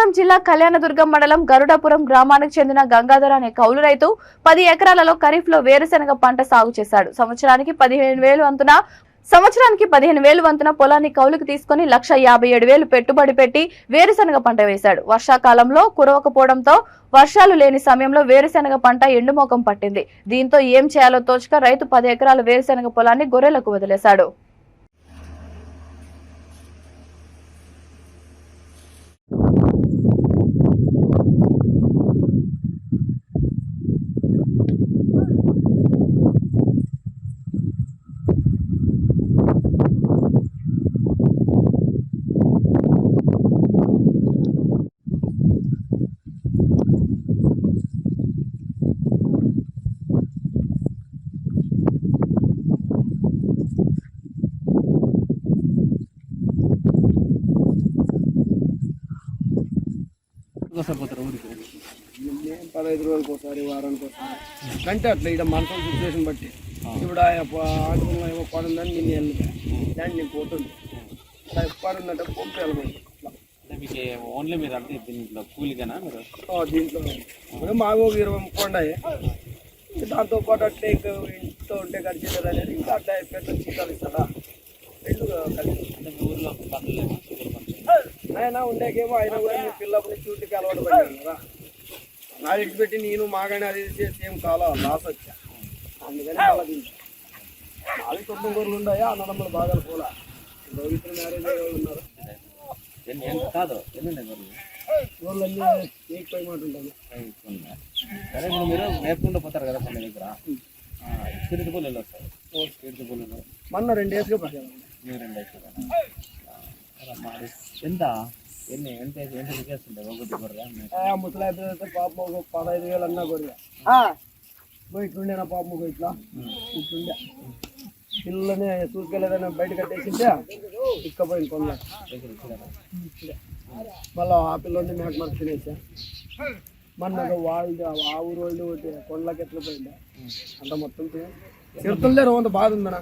కొమరంభీం జిల్లా కళ్యాణదుర్గం మండలం గరుడాపురం గ్రామానికి చెందిన గంగాధర్ అనే కౌలు రైతు 10 ఎకరాలలో ఖరీఫ్ లో వేరుశెనగ పంట సాగు చేశాడు. సంవత్సరానికి 15,000 వంతున పొలాన్ని కౌలుకు తీసుకుని 1,57,000 పెట్టుబడి పెట్టి వేరుశెనగ పంట వేశాడు. వర్షాకాలంలో కురవకపోవడంతో వర్షాలు లేని సమయంలో వేరుశెనగ పంట ఎండుమోకం పట్టింది. దీంతో ఏం చేయాలో తోచక రైతు 10 ఎకరాల వేరుశెనగ పొలాన్ని గొర్రెలకు వదిలేశాడు. ఊరికి 15 రోజులకు ఒకసారి వారానికి ఒకసారి అంటే అట్లా ఇక్కడ మనసు సిచ్యువేషన్ బట్టి ఇప్పుడు ఆటంలో ఏమో పడుందని నేను వెళ్ళిపోయా దాన్ని నేను పోతుంది అలా పడుందంటే పంపి వెళ్ళిపోయింది. మీకు ఓన్లీ మీరు అంటే దీంట్లో కూలిగానా మీరు? దీంట్లో ఇప్పుడు మాకు 20 కొండాయి దాంతో పాటు అట్లే ఇంకా ఇంట్లో ఉంటే ఖర్చు అనేది ఇంకా అట్లా పెద్ద చీతాలు ఇస్తారా రెండు కలిసి అంటే మీ ఊర్లో పనులు అయినా ఉండేకేమో అయినా కూడా మీ పిల్లప్పుడు చూటికి అలవాటు పడ్డాను కదా నా విడిచిపెట్టి నేను మాగానే అది చేసి ఏం కాలా లాస్ వచ్చా అందుకని అలా తింటా అది 9 గొర్రెలు ఉన్నాయా అన్నదమ్ములు బాగా పోలా రోగితులు మ్యారేజ్ ఉన్నారు కాదు ఎన్ని గొర్రెలు అన్నీ ఏకిపోయి మాట ఉంటాను. సరే ఇప్పుడు మీరు మేపుకుంటూ పోతారు కదా కొన్ని దగ్గర స్పిరిట్ పూలు వస్తారు స్పిరిట్ పూలు మొన్న 2 డేస్గా పడ్డాను మీరు 2 డేస్ ఎంత ఎంత చేస్తుంటారు ఒకటి గొర్రె ముసలాయి అయితే పాపం ఒక 15,000 అన్నా గొర్రె ఇట్లుండే నా పాపం ఇట్లా ఇట్లుండే పిల్లలని చూసుకెళ్ళేదని బయట కట్టేసింటే ఇక్కపోయింది కొండ మళ్ళీ ఆ పిల్లని మేక మనకు తినేసా మొన్న వాళ్ళు ఆ ఊరు వాళ్ళు కొండలకి ఎట్లా పోయిందా అంత మొత్తం తిరుగుతుందే రోజు బాధ ఉందనా